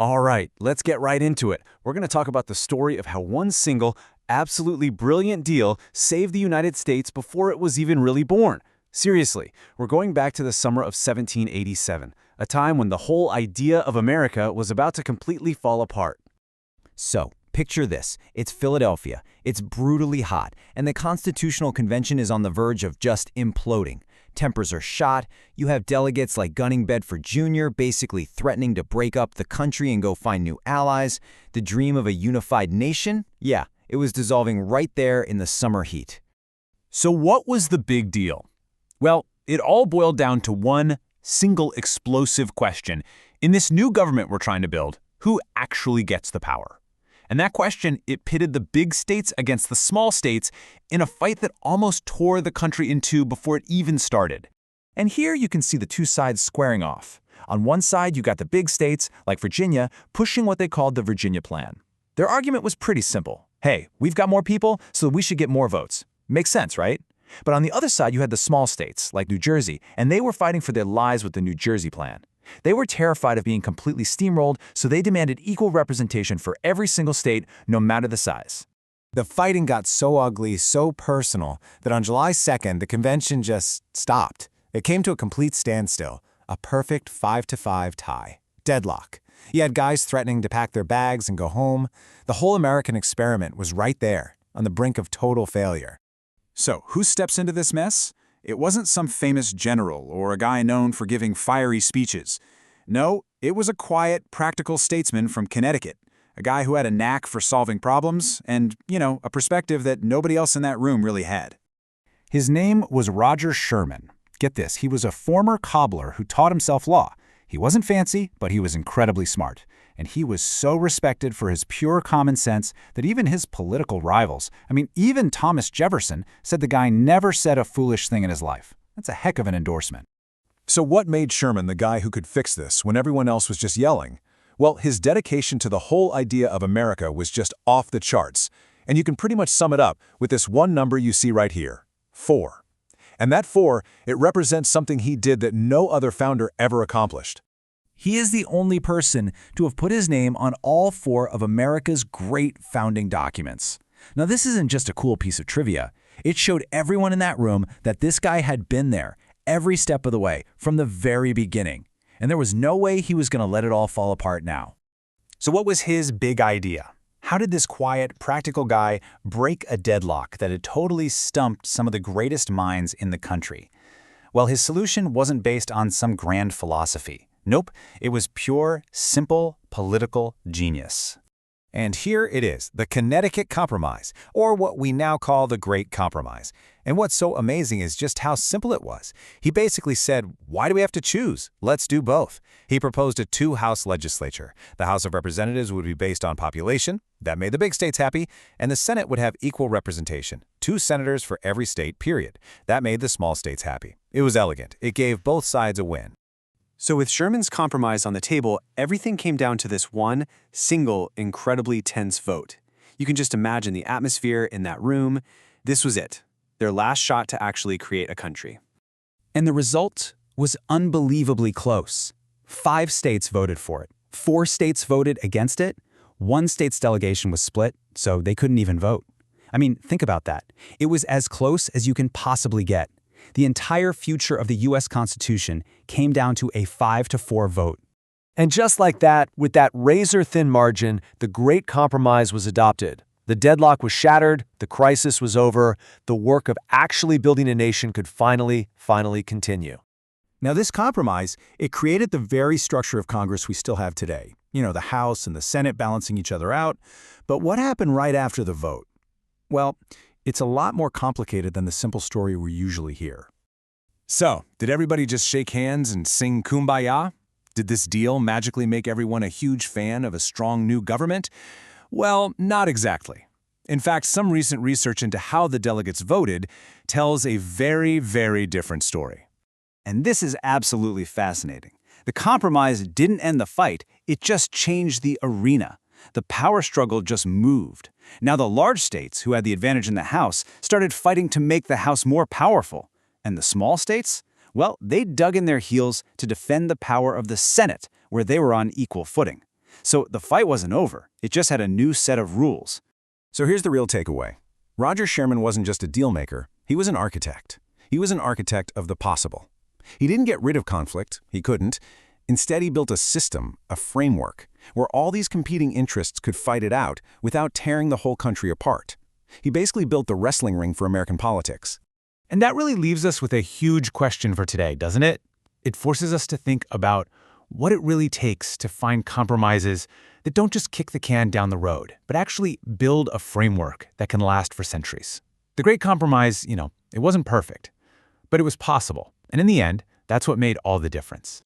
All right, let's get right into it. We're going to talk about the story of how one single, absolutely brilliant deal saved the United States before it was even really born. Seriously, we're going back to the summer of 1787, a time when the whole idea of America was about to completely fall apart. So, picture this. It's Philadelphia. It's brutally hot, and the Constitutional Convention is on the verge of just imploding. Tempers are shot. You have delegates like Gunning Bedford Jr. basically threatening to break up the country and go find new allies. The dream of a unified nation? Yeah, it was dissolving right there in the summer heat. So what was the big deal? Well, it all boiled down to one single explosive question. In this new government we're trying to build, who actually gets the power? And that question, it pitted the big states against the small states in a fight that almost tore the country in two before it even started. And here you can see the two sides squaring off. On one side, you got the big states, like Virginia, pushing what they called the Virginia Plan. Their argument was pretty simple. Hey, we've got more people, so we should get more votes. Makes sense, right? But on the other side, you had the small states, like New Jersey, and they were fighting for their lives with the New Jersey Plan. They were terrified of being completely steamrolled, so they demanded equal representation for every single state, no matter the size. The fighting got so ugly, so personal, that on July 2nd, the convention just stopped. It came to a complete standstill, a perfect 5-5 tie. Deadlock. You had guys threatening to pack their bags and go home. The whole American experiment was right there, on the brink of total failure. So, who steps into this mess? It wasn't some famous general or a guy known for giving fiery speeches. No, it was a quiet, practical statesman from Connecticut, a guy who had a knack for solving problems and, a perspective that nobody else in that room really had. His name was Roger Sherman. Get this, he was a former cobbler who taught himself law. He wasn't fancy, but he was incredibly smart. And he was so respected for his pure common sense that even his political rivals, even Thomas Jefferson, said the guy never said a foolish thing in his life. That's a heck of an endorsement. So what made Sherman the guy who could fix this when everyone else was just yelling? Well, his dedication to the whole idea of America was just off the charts. And you can pretty much sum it up with this one number you see right here, 4. And that 4, it represents something he did that no other founder ever accomplished. He is the only person to have put his name on all 4 of America's great founding documents. Now, this isn't just a cool piece of trivia. It showed everyone in that room that this guy had been there every step of the way from the very beginning. And there was no way he was going to let it all fall apart now. So what was his big idea? How did this quiet, practical guy break a deadlock that had totally stumped some of the greatest minds in the country? Well, his solution wasn't based on some grand philosophy. Nope, it was pure, simple, political genius. And here it is, the Connecticut Compromise, or what we now call the Great Compromise. And what's so amazing is just how simple it was. He basically said, why do we have to choose? Let's do both. He proposed a 2-house legislature. The House of Representatives would be based on population. That made the big states happy. And the Senate would have equal representation. 2 senators for every state, period. That made the small states happy. It was elegant. It gave both sides a win. So with Sherman's compromise on the table, everything came down to this one, single, incredibly tense vote. You can just imagine the atmosphere in that room. This was it, their last shot to actually create a country. And the result was unbelievably close. 5 states voted for it. 4 states voted against it. 1 state's delegation was split, so they couldn't even vote. Think about that. It was as close as you can possibly get. The entire future of the U.S. Constitution came down to a 5-4 vote. And just like that, with that razor-thin margin, the Great Compromise was adopted. The deadlock was shattered, the crisis was over, the work of actually building a nation could finally continue. Now, this compromise, it created the very structure of Congress we still have today. The House and the Senate balancing each other out. But what happened right after the vote? Well, it's a lot more complicated than the simple story we usually hear. So, did everybody just shake hands and sing Kumbaya? Did this deal magically make everyone a huge fan of a strong new government? Well, not exactly. In fact, some recent research into how the delegates voted tells a very, very different story. And this is absolutely fascinating. The compromise didn't end the fight, it just changed the arena. The power struggle just moved. Now the large states, who had the advantage in the House, started fighting to make the House more powerful. And the small states? Well, they dug in their heels to defend the power of the Senate, where they were on equal footing. So the fight wasn't over. It just had a new set of rules. So here's the real takeaway. Roger Sherman wasn't just a dealmaker, he was an architect. He was an architect of the possible. He didn't get rid of conflict, he couldn't. Instead, he built a system, a framework, where all these competing interests could fight it out without tearing the whole country apart. He basically built the wrestling ring for American politics. And that really leaves us with a huge question for today, doesn't it? It forces us to think about what it really takes to find compromises that don't just kick the can down the road, but actually build a framework that can last for centuries. The Great Compromise, it wasn't perfect, but it was possible. And in the end, that's what made all the difference.